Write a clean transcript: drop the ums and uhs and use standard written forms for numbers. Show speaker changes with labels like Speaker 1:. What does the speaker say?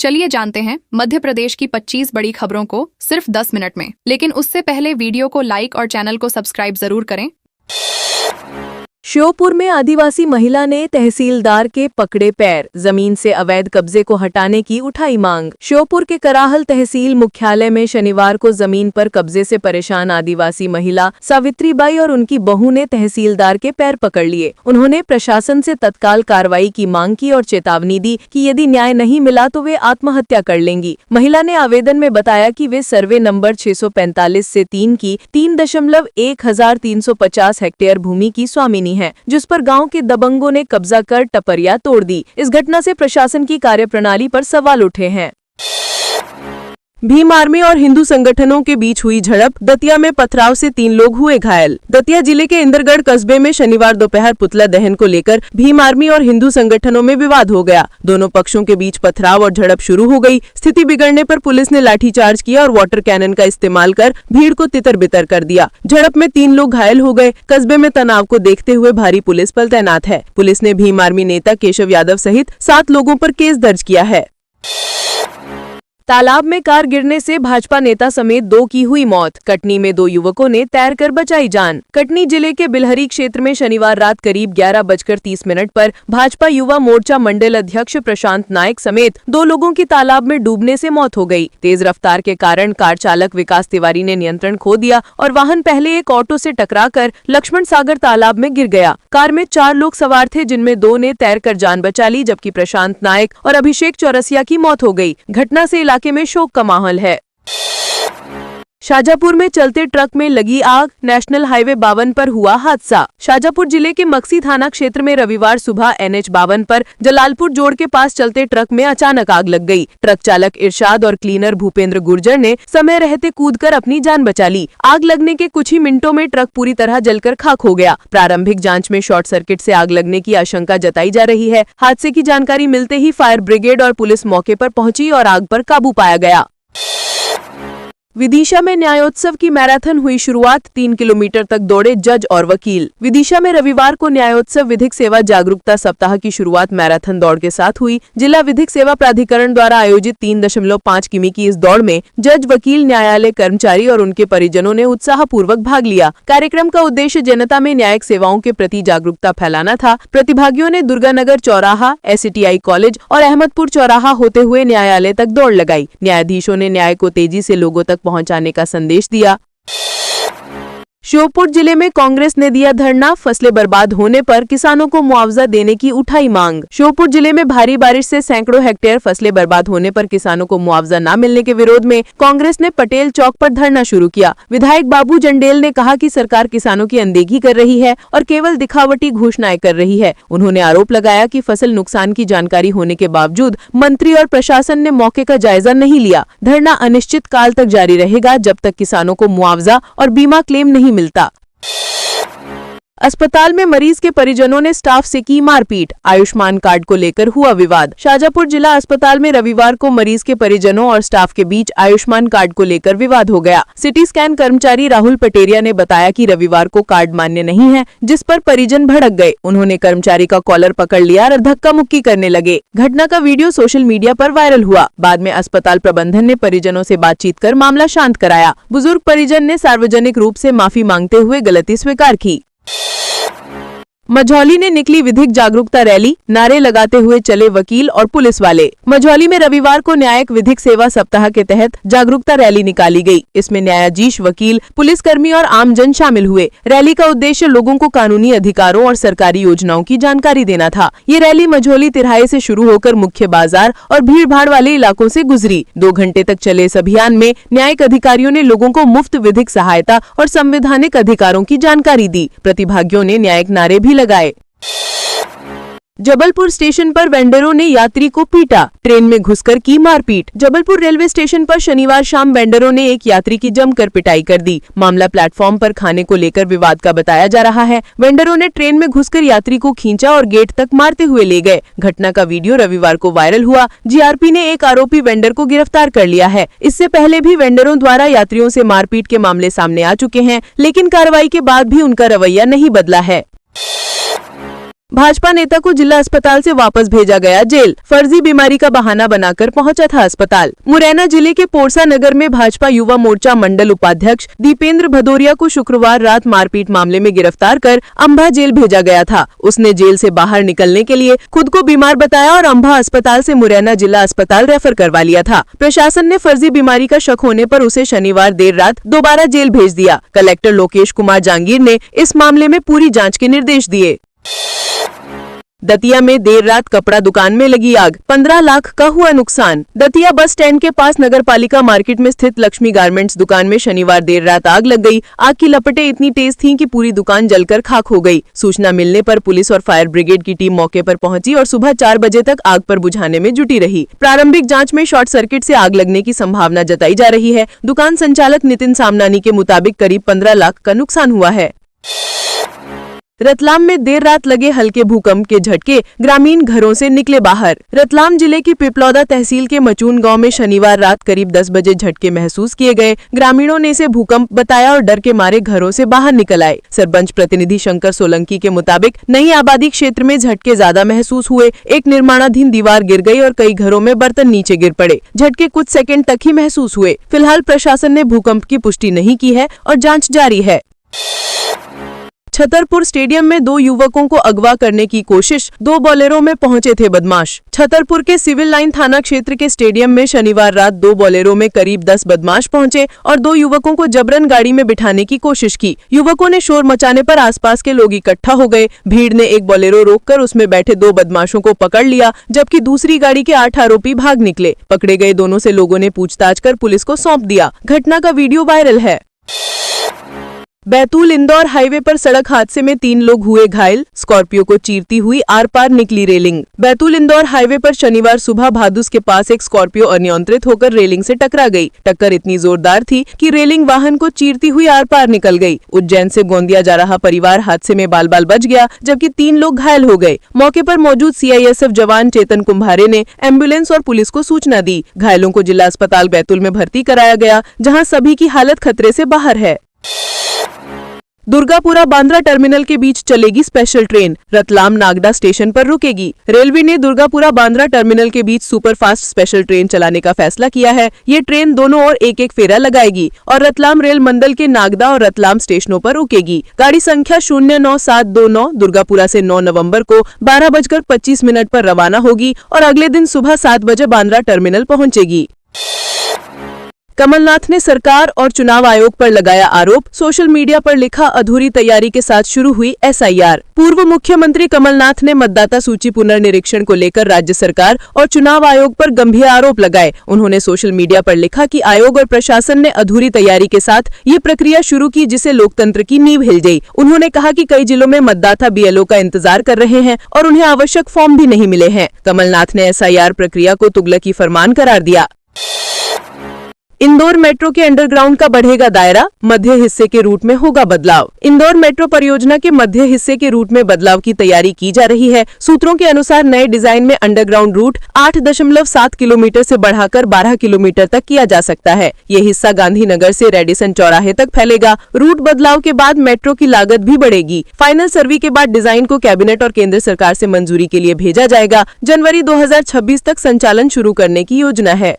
Speaker 1: चलिए जानते हैं मध्य प्रदेश की 25 बड़ी खबरों को सिर्फ 10 मिनट में। लेकिन उससे पहले वीडियो को लाइक और चैनल को सब्सक्राइब जरूर करें।
Speaker 2: श्योपुर में आदिवासी महिला ने तहसीलदार के पकड़े पैर, जमीन से अवैध कब्जे को हटाने की उठाई मांग। श्योपुर के कराहल तहसील मुख्यालय में शनिवार को जमीन पर कब्जे से परेशान आदिवासी महिला सावित्रीबाई और उनकी बहू ने तहसीलदार के पैर पकड़ लिए। उन्होंने प्रशासन से तत्काल कार्रवाई की मांग की और चेतावनी दी कि यदि न्याय नहीं मिला तो वे आत्महत्या कर लेंगी। महिला ने आवेदन में बताया कि वे सर्वे नंबर 645 से 3 की 3.1350 हेक्टेयर भूमि की स्वामिनी है, जिस पर गांव के दबंगों ने कब्जा कर टपरिया तोड़ दी। इस घटना से प्रशासन की कार्यप्रणाली पर सवाल उठे हैं। भीम आर्मी और हिंदू संगठनों के बीच हुई झड़प, दतिया में पथराव से 3 लोग हुए घायल। दतिया जिले के इंदरगढ़ कस्बे में शनिवार दोपहर पुतला दहन को लेकर भीम आर्मी और हिंदू संगठनों में विवाद हो गया। दोनों पक्षों के बीच पथराव और झड़प शुरू हो गई। स्थिति बिगड़ने पर पुलिस ने लाठीचार्ज किया और वाटर कैनन का इस्तेमाल कर भीड़ को तितर बितर कर दिया। झड़प में 3 लोग घायल हो गए। कस्बे में तनाव को देखते हुए भारी पुलिस बल तैनात है। पुलिस ने भीम आर्मी नेता केशव यादव सहित 7 लोगों पर केस दर्ज किया है। तालाब में कार गिरने से भाजपा नेता समेत 2 की हुई मौत। कटनी में 2 युवकों ने तैरकर बचाई जान। कटनी जिले के बिलहरी क्षेत्र में शनिवार रात करीब 11:30 पर भाजपा युवा मोर्चा मंडल अध्यक्ष प्रशांत नायक समेत 2 लोगों की तालाब में डूबने से मौत हो गई। तेज रफ्तार के कारण कार चालक विकास तिवारी ने नियंत्रण खो दिया और वाहन पहले एक ऑटो से टकराकर लक्ष्मण सागर तालाब में गिर गया। कार में 4 लोग सवार थे, जिनमें 2 ने तैरकर जान बचा ली, जबकि प्रशांत नायक और अभिषेक चौरसिया की मौत हो गई। घटना से इलाके में शोक का माहौल है। शाजापुर में चलते ट्रक में लगी आग, नेशनल हाईवे 52 पर हुआ हादसा। शाजापुर जिले के मक्सी थाना क्षेत्र में रविवार सुबह NH 52 पर जलालपुर जोड़ के पास चलते ट्रक में अचानक आग लग गई। ट्रक चालक इरशाद और क्लीनर भूपेंद्र गुर्जर ने समय रहते कूदकर अपनी जान बचा ली। आग लगने के कुछ ही मिनटों में ट्रक पूरी तरह जलकर खाक हो गया। प्रारंभिक जाँच में शॉर्ट सर्किट से आग लगने की आशंका जताई जा रही है। हादसे की जानकारी मिलते ही फायर ब्रिगेड और पुलिस मौके पर पहुंची और आग पर काबू पाया गया। विदिशा में न्यायोत्सव की मैराथन हुई शुरुआत, 3 किलोमीटर तक दौड़े जज और वकील। विदिशा में रविवार को न्यायोत्सव विधिक सेवा जागरूकता सप्ताह की शुरुआत मैराथन दौड़ के साथ हुई। जिला विधिक सेवा प्राधिकरण द्वारा आयोजित 3.5 किमी की इस दौड़ में जज, वकील, न्यायालय कर्मचारी और उनके परिजनों ने उत्साहपूर्वक भाग लिया। कार्यक्रम का उद्देश्य जनता में न्यायिक सेवाओं के प्रति जागरूकता फैलाना था। प्रतिभागियों ने दुर्गानगर चौराहा, SCTI कॉलेज और अहमदपुर चौराहा होते हुए न्यायालय तक दौड़ लगाई। न्यायाधीशों ने न्याय को तेजी से लोगों तक पहुंचाने का संदेश दिया। श्योपुर जिले में कांग्रेस ने दिया धरना, फसलें बर्बाद होने पर किसानों को मुआवजा देने की उठाई मांग। श्योपुर जिले में भारी बारिश से सैकड़ों हेक्टेयर फसलें बर्बाद होने पर किसानों को मुआवजा न मिलने के विरोध में कांग्रेस ने पटेल चौक पर धरना शुरू किया। विधायक बाबू जंडेल ने कहा कि सरकार किसानों की अनदेखी कर रही है और केवल दिखावटी घोषणाएं कर रही है। उन्होंने आरोप लगाया कि फसल नुकसान की जानकारी होने के बावजूद मंत्री और प्रशासन ने मौके का जायजा नहीं लिया। धरना अनिश्चित काल तक जारी रहेगा, जब तक किसानों को मुआवजा और बीमा क्लेम नहीं मिलता। अस्पताल में मरीज के परिजनों ने स्टाफ से की मारपीट, आयुष्मान कार्ड को लेकर हुआ विवाद। शाजापुर जिला अस्पताल में रविवार को मरीज के परिजनों और स्टाफ के बीच आयुष्मान कार्ड को लेकर विवाद हो गया। सिटी स्कैन कर्मचारी राहुल पटेरिया ने बताया कि रविवार को कार्ड मान्य नहीं है, जिस पर परिजन भड़क गए। उन्होंने कर्मचारी का कॉलर पकड़ लिया और धक्का मुक्की करने लगे। घटना का वीडियो सोशल मीडिया पर वायरल हुआ। बाद में अस्पताल प्रबंधन ने परिजनों से बातचीत कर मामला शांत कराया। बुजुर्ग परिजन ने सार्वजनिक रूप से माफी मांगते हुए गलती स्वीकार की। मझौली ने निकली विधिक जागरूकता रैली, नारे लगाते हुए चले वकील और पुलिस वाले। मझौली में रविवार को न्यायिक विधिक सेवा सप्ताह के तहत जागरूकता रैली निकाली गई। इसमें न्यायाधीश, वकील, पुलिसकर्मी और आमजन शामिल हुए। रैली का उद्देश्य लोगों को कानूनी अधिकारों और सरकारी योजनाओं की जानकारी देना था। ये रैली मझौली तिराहे से शुरू होकर मुख्य बाजार और भीड़ भाड़ वाले इलाकों से गुजरी। 2 घंटे तक चले इस अभियान में न्यायिक अधिकारियों ने लोगों को मुफ्त विधिक सहायता और संवैधानिक अधिकारों की जानकारी दी। प्रतिभागियों ने न्यायिक नारे भी लगाए। जबलपुर स्टेशन पर वेंडरों ने यात्री को पीटा, ट्रेन में घुसकर की मारपीट। जबलपुर रेलवे स्टेशन पर शनिवार शाम वेंडरों ने एक यात्री की जमकर पिटाई कर दी। मामला प्लेटफॉर्म पर खाने को लेकर विवाद का बताया जा रहा है। वेंडरों ने ट्रेन में घुसकर यात्री को खींचा और गेट तक मारते हुए ले गए। घटना का वीडियो रविवार को वायरल हुआ। GRP ने एक आरोपी वेंडर को गिरफ्तार कर लिया है। इससे पहले भी वेंडरों द्वारा यात्रियों से मारपीट के मामले सामने आ चुके हैं, लेकिन कार्रवाई के बाद भी उनका रवैया नहीं बदला है। भाजपा नेता को जिला अस्पताल से वापस भेजा गया जेल, फर्जी बीमारी का बहाना बनाकर पहुंचा था अस्पताल। मुरैना जिले के पोरसा नगर में भाजपा युवा मोर्चा मंडल उपाध्यक्ष दीपेंद्र भदौरिया को शुक्रवार रात मारपीट मामले में गिरफ्तार कर अंबा जेल भेजा गया था। उसने जेल से बाहर निकलने के लिए खुद को बीमार बताया और अंबा अस्पताल से मुरैना जिला अस्पताल रेफर करवा लिया था। प्रशासन ने फर्जी बीमारी का शक होने पर उसे शनिवार देर रात दोबारा जेल भेज दिया। कलेक्टर लोकेश कुमार जांगीर ने इस मामले में पूरी जांच के निर्देश दिए। दतिया में देर रात कपड़ा दुकान में लगी आग, 15 लाख का हुआ नुकसान। दतिया बस स्टैंड के पास नगरपालिका मार्केट में स्थित लक्ष्मी गारमेंट्स दुकान में शनिवार देर रात आग लग गई। आग की लपटें इतनी तेज थीं कि पूरी दुकान जलकर खाक हो गई। सूचना मिलने पर पुलिस और फायर ब्रिगेड की टीम मौके पर पहुंची और सुबह 4 बजे तक आग पर बुझाने में जुटी रही। प्रारंभिक जाँच में शॉर्ट सर्किट से आग लगने की संभावना जताई जा रही है। दुकान संचालक नितिन सामनानी के मुताबिक करीब 15 लाख का नुकसान हुआ है। रतलाम में देर रात लगे हल्के भूकंप के झटके, ग्रामीण घरों से निकले बाहर। रतलाम जिले की पिपलौदा तहसील के मचून गांव में शनिवार रात करीब 10 बजे झटके महसूस किए गए। ग्रामीणों ने इसे भूकंप बताया और डर के मारे घरों से बाहर निकल आए। सरपंच प्रतिनिधि शंकर सोलंकी के मुताबिक नई आबादी क्षेत्र में झटके ज्यादा महसूस हुए। एक निर्माणाधीन दीवार गिर गई और कई घरों में बर्तन नीचे गिर पड़े। झटके कुछ सेकंड तक ही महसूस हुए। फिलहाल प्रशासन ने भूकंप की पुष्टि नहीं की है और जाँच जारी है। छतरपुर स्टेडियम में 2 युवकों को अगवा करने की कोशिश, 2 बोलेरो में पहुंचे थे बदमाश। छतरपुर के सिविल लाइन थाना क्षेत्र के स्टेडियम में शनिवार रात 2 बोलेरो में करीब 10 बदमाश पहुंचे और 2 युवकों को जबरन गाड़ी में बिठाने की कोशिश की। युवकों ने शोर मचाने पर आसपास के लोग इकट्ठा हो गए। भीड़ ने एक बोलेरो रोककर उसमें बैठे 2 बदमाशों को पकड़ लिया, जबकि दूसरी गाड़ी के 8 आरोपी भाग निकले। पकड़े गए दोनों से लोगों ने पूछताछ कर पुलिस को सौंप दिया। घटना का वीडियो वायरल है। बैतूल इंदौर हाईवे पर सड़क हादसे में 3 लोग हुए घायल, स्कॉर्पियो को चीरती हुई आर पार निकली रेलिंग। बैतूल इंदौर हाईवे पर शनिवार सुबह भादुस के पास एक स्कॉर्पियो अनियंत्रित होकर रेलिंग से टकरा गई। टक्कर इतनी जोरदार थी कि रेलिंग वाहन को चीरती हुई आर पार निकल गई। उज्जैन से गोंदिया जा रहा परिवार हादसे में बाल बाल बच गया, जबकि 3 लोग घायल हो गए। मौके पर मौजूद CISF जवान चेतन कुम्भारे ने एम्बुलेंस और पुलिस को सूचना दी। घायलों को जिला अस्पताल बैतूल में भर्ती कराया गया, जहाँ सभी की हालत खतरे से बाहर है। दुर्गापुरा बांद्रा टर्मिनल के बीच चलेगी special train, Ratlam Nagda station पर रुकेगी। रेलवे ने दुर्गापुरा बांद्रा टर्मिनल के बीच सुपरफास्ट स्पेशल ट्रेन चलाने का फैसला किया है। ये ट्रेन दोनों ओर एक फेरा लगाएगी और रतलाम रेल मंडल के नागदा और रतलाम स्टेशनों पर रुकेगी। गाड़ी संख्या 09729 दुर्गापुरा से 9 नवम्बर को 12:25 पर रवाना होगी और अगले दिन सुबह 7 बजे बांद्रा टर्मिनल पहुँचेगी। कमलनाथ ने सरकार और चुनाव आयोग पर लगाया आरोप, सोशल मीडिया पर लिखा अधूरी तैयारी के साथ शुरू हुई SIR। पूर्व मुख्यमंत्री कमलनाथ ने मतदाता सूची पुनर्निरीक्षण को लेकर राज्य सरकार और चुनाव आयोग पर गंभीर आरोप लगाए। उन्होंने सोशल मीडिया पर लिखा कि आयोग और प्रशासन ने अधूरी तैयारी के साथ ये प्रक्रिया शुरू की, जिससे लोकतंत्र की नींव हिल गई। उन्होंने कहा कि कई जिलों में मतदाता BLO का इंतजार कर रहे हैं और उन्हें आवश्यक फॉर्म भी नहीं मिले हैं। कमलनाथ ने SIR प्रक्रिया को तुगलकी फरमान करार दिया। इंदौर मेट्रो के अंडरग्राउंड का बढ़ेगा दायरा, मध्य हिस्से के रूट में होगा बदलाव। इंदौर मेट्रो परियोजना के मध्य हिस्से के रूट में बदलाव की तैयारी की जा रही है। सूत्रों के अनुसार नए डिजाइन में अंडरग्राउंड रूट 8.7 किलोमीटर से बढ़ाकर 12 किलोमीटर तक किया जा सकता है। ये हिस्सा गांधीनगर से रेडिसन चौराहे तक फैलेगा। रूट बदलाव के बाद मेट्रो की लागत भी बढ़ेगी। फाइनल सर्वे के बाद डिजाइन को कैबिनेट और केंद्र सरकार से मंजूरी के लिए भेजा जाएगा। जनवरी 2026 तक संचालन शुरू करने की योजना है।